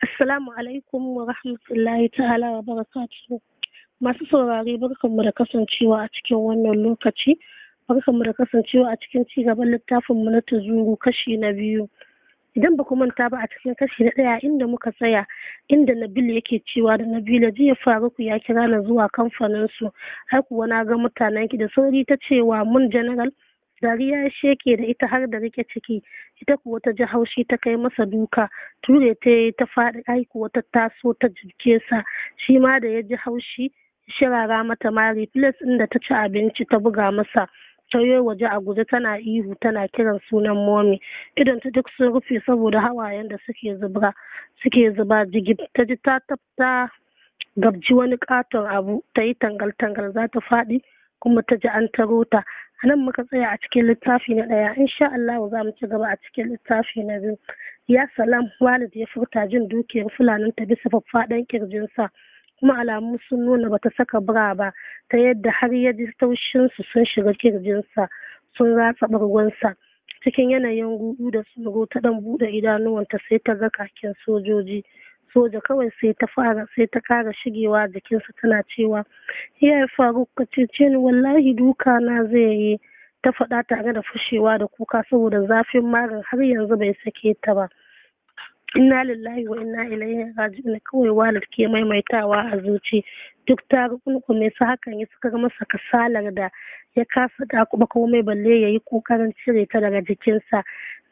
Assalamu alaikum wa rahmatullahi ta'ala wa barakatuhu. Masu saurare barkanmu da kasancewa a cikin wannan lokaci. Barkanmu da kasancewa a cikin cigaban littafinmu na Tazuru kashi na biyu. Idan ba ku manta ba a cikin kashi na ɗaya inda muka tsaya, inda Nabil yake cewa da Nabila jiya Faruku ya kira na zuwa kamfaninsu. Har kuwa na ga mutanen ki da sauri ta cewa mun general. Dariya ya sheke da ita har da rike ciki, ita kuwa ta ji haushi ta kai masa duka, ture ta yi ta faɗi, ai kuwa ta taso ta jirke sa, shi ma da ya ji haushi shirara mata mari, filas ɗin da ta ci abinci ta buga masa, ta yi waje a guje tana ihu tana kiran sunan momi, idan ta duk sun rufe saboda hawayen da suke zuba jigib, ta ji ta gabji wani katon abu, ta yi tangal-tangal za ta faɗi kuma ta ji an taro ta. A nan muka tsaya a cikin littafi na ɗaya, insha Allah za mu ci gaba a cikin littafi na biyu. Ya salam, Walid ya furta jin dukiyar fulanin ta bisa faffaɗan kirjinsa, kuma alamu sun nuna bata saka bra ba, ta yadda har ya ji taushinsu sun shiga kirjinsa sun ratsa bargonsa. Cikin yanayin gudu da tsoro ta ɗan buɗe idanuwanta sai ta ga kakin soja kawai sai ta kara shigewa jikinsa tana cewa ya Faruk ka cece ni wallahi duka na zai yi, ta faɗa tare da fashewa da kuka saboda zafin marin har yanzu bai sake ta ba. Inna lillahi wa inna ilaihi raji'un kawai Walid ke maimaitawa a zuci, duk ta rukunkume su hakan ya saka masa kasalar da ya kasa da kuma komai balle yayi kokarin cire ta daga jikinsa.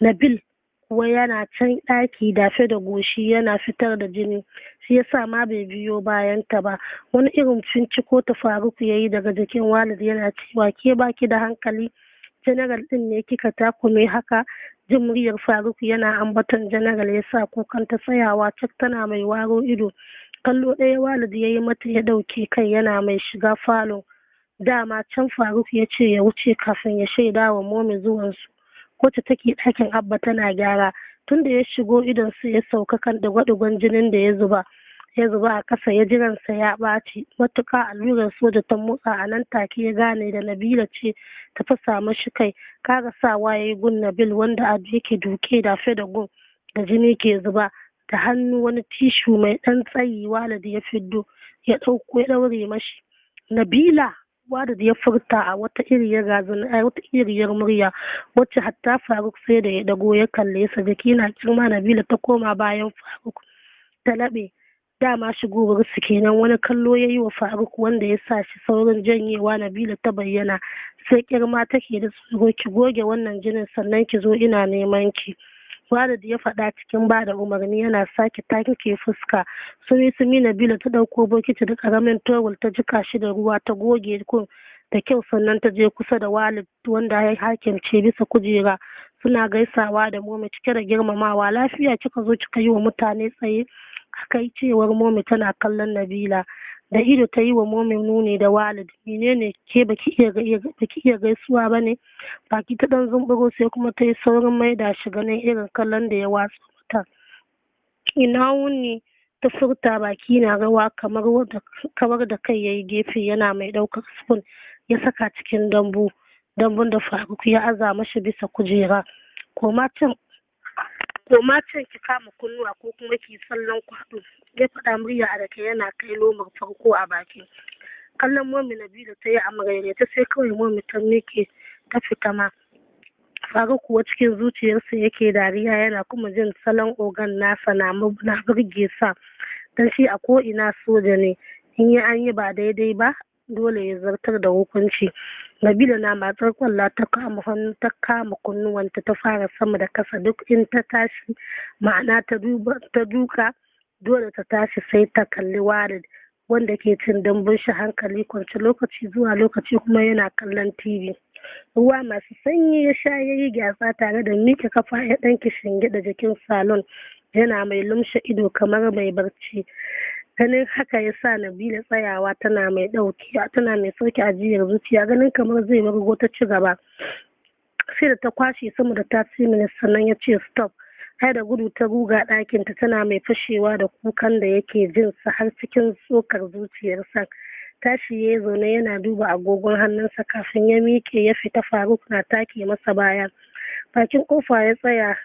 Nabil kuwa yana can ɗaki dafe da goshi yana fitar da jini, shi yasa ma bai biyo bayan ta ba. Wani irin finciko ta Faruku yayi daga jikin Walid yana cewa ke baki da hankali, general din ne kika takume haka. Jin muryar Faruku yana ambaton general yasa kukan ta tsayawa cak tana mai waro ido. Kallo ɗaya Walid yayi mata ya ɗauke kai yana mai shiga falo. Dama can Faruku ya ce ya wuce kafin ya shaida wa momi zuwansu. Wacce take ɗakin Abba tana gyara, tunda ya shigo idon su ya sauka kan ɗigo-ɗigon jinin da ya zuba a ƙasa, ya ji ransa ya ɓaci matuƙa. Allurar soja ta motsa, a nan take ya gane da Nabila ce ta fasa mashi kai. Karasawa ya yi gun Nabil wanda abu yake duke dafe da gun da jini ke zuba, da hannu wani tishu mai ɗan tsayi Walid ya fiddo ya ɗauko ya ɗaure mashi. Nabila, Walid ya furta a wata iriyar murya wacce hatta Faruk sai da ya dago ya kalle sa. Jiki na kirma Nabila ta koma bayan Faruk ta laɓe. Dama shigowar su kenan. Wani kallo ya yi wa Faruk wanda ya sa shi saurin janyewa. Nabila ta bayyana sai kirma take da tsoro. Ki goge wannan jinin sannan ki zo, ina neman ki, Walid ya faɗa cikin ba da umarni yana sake take fuska. Sumi Nabila ta ɗauko bokiti da ƙaramin towel ta jika shi da ruwa ta goge kun da kyau, sannan ta je kusa da Walid wanda ya hakimce bisa kujera suna gaisawa da momi cike da girmamawa. Lafiya kika zo kika yi wa mutane tsaye? Akai cewar momi tana kallon Nabila. Da ido ta yi wa momi nuni da Walid. Menene ke baki iya gaisuwa bane? Baki ta dan zumburo sai kuma ta yi saurin maida shi ganin irin kallon da ya watsa mata. Ina wuni, ta furta baki na rawa kamar da kai yayi gefe yana mai ɗaukar spoon ya saka cikin dambun da Faruk ya aza mashi bisa kujera. Koma can ki kama kunnuwa ko kuma ki sallan kwaɗo, ya faɗa murya a dake yana kai lomar farko a baki. Kallon momi Nabila ta yi a maraice sai kawai momi ta miƙe ta fita ma. Faruk kuwa cikin zuciyarsa yake dariya yana kuma jin salon ogan nasa na burge sa, dan shi a ko ina soja ne, in an yi ba daidai ba dole ya zartar da hukunci. Nabila na matsar kwalla ta kama hannu ta kama kunnuwanta ta fara sama da kasa, duk in ta tashi ma'ana ta duka dole ta tashi sai ta kalli Walid wanda ke cin dambun shi hankali kwance, lokaci zuwa lokaci kuma yana kallon TV. Ruwa masu sanyi ya sha ya yi gyatsa tare da miƙe kafa ya ɗan kishingiɗa jikin salon yana mai lumshe ido kamar mai barci. Ganin haka ya sa Nabila tsayawa tana mai sauke ajiyar zuciya, ganin kamar zai margo ta ci gaba. Sai da ta kwashe sama da 30 minutes sannan ya ce stop. Ai da gudu ta ruga ɗakinta tana mai fashewa da kukan da yake jin sa har cikin tsokar zuciyarsa. Tashi ya zaune yana duba agogon hannunsa kafin ya miƙe ya fita. Faruk na take masa baya. Bakin kofa ya tsaya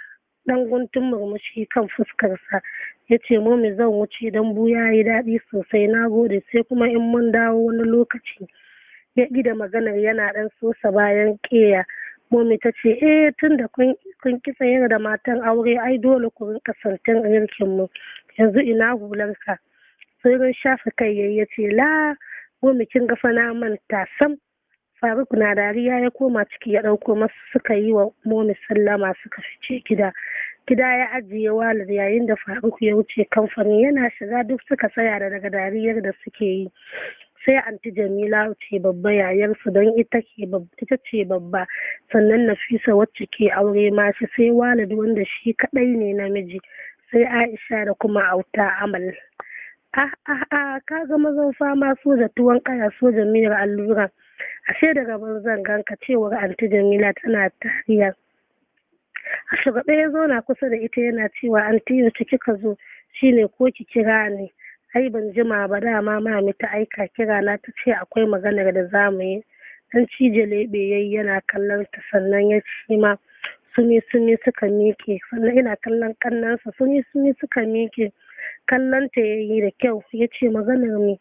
ɗan guntun murmushi kan fuskarsa. Ya ce momi zan wuce dambu ya yi daɗi sosai, na gode, sai kuma in mun dawo wani lokaci. Ya da maganar yana ɗan sosa bayan ƙeya. Momi ta ce tun da kun ki tsayar da matan aure ai dole ku rinka santin girkin mu. Yanzu ina hularka? Sauran shafa kai ya ce la momi kin ga fa na manta sam. Faruk na dariya ya koma ciki ya ɗauko masu, suka yi wa momi sallama suka fice gida. Gida ya ajiye Walid yayin da Faruk ya wuce kamfani. Yana shiga duk suka tsaya da daga dariyar da suke yi. Sai anti Jamila ce babba yayarsu don ita ce babba, sannan Nafisa wacce ke aure ma shi, sai Walid wanda shi kadai ne namiji, sai Aisha da kuma auta Amal. Ka ga mazan fama soja tuwon kaya soja miyar allura. Ashe daga banzan ganka, cewar anti Jamila tana tariya. A shugaba ya zauna kusa da ita yana cewa anti yaushe kika zo, shine ko ki kira ne? Ai ban jima ba, dama mami ta aika kira na ta ce akwai maganar da za mu yi. Dan cije lebe yayi yana kallon ta, sannan ya ce ma sumi suka miƙe, sannan ina kallon kannansa sumi suka miƙe. Kallon ta yayi da kyau ya ce maganar me?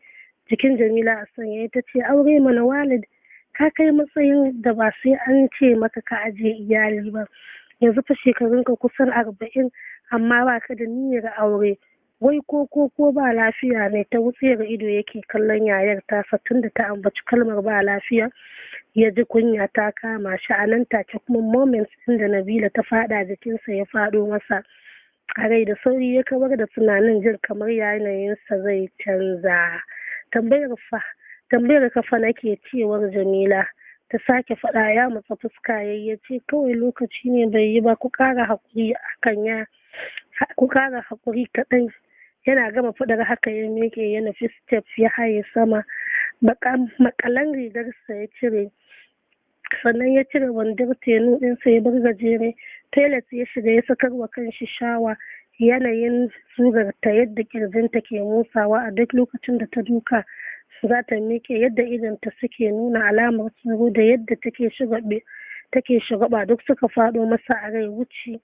Jikin Jamila a sanya ta ce aure mana Walid, ka kai matsayin da ba sai an ce maka ka aje iyali ba. Yanzu fa shekarunka kusan 40 amma ba ka da niyyar aure. Wai ko ba lafiya ne? Ta wutsiyar ido yake kallon yayar tasa, tunda ta ambaci kalmar ba lafiya ya ji kunya ta kama shi. A nan take kuma moments ɗin da Nabila ta faɗa jikinsa ya faɗo masa a rai. Da sauri ya kawar da tunanin, jin kamar yanayinsa zai canza. Tambayar ka fa nake, cewar Jamila ta sake faɗa. Ya matsa fuska ya ce kawai lokaci ne bai yi ba, ku ƙara haƙuri kaɗan. Yana gama faɗar haka ya miƙe ya nufi step ya haye sama. Makalan rigarsa ya cire, sannan ya cire wandar tenu ɗinsa ya bar gajere. Toilet ya shiga ya sakar wa kanshi shawa. Yanayin surar ta yadda kirjinta ke motsawa a duk lokacin da ta duka za ta miƙe, yadda idonta suke nuna alamar tsoro da yadda take shugaba duk suka faɗo masa a rai.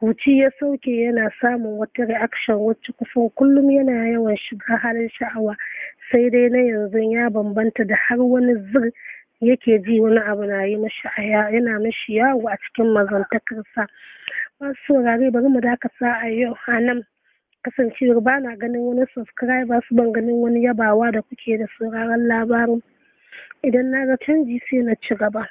Huci ya sauke yana samun wata reaction wacce kusan kullum yana yawan shiga halin sha'awa, sai dai na yanzu ya bambanta da har wani zir yake ji wani abu na yi mashi yana mashi yawo a cikin mazantakarsa. Masu saurare bari mu dakata a yau a nan, kasancewar ba na ganin wani subscribers, ban ganin wani yabawa da kuke da sauraron labarin. Idan na ga canji sai na ci gaba.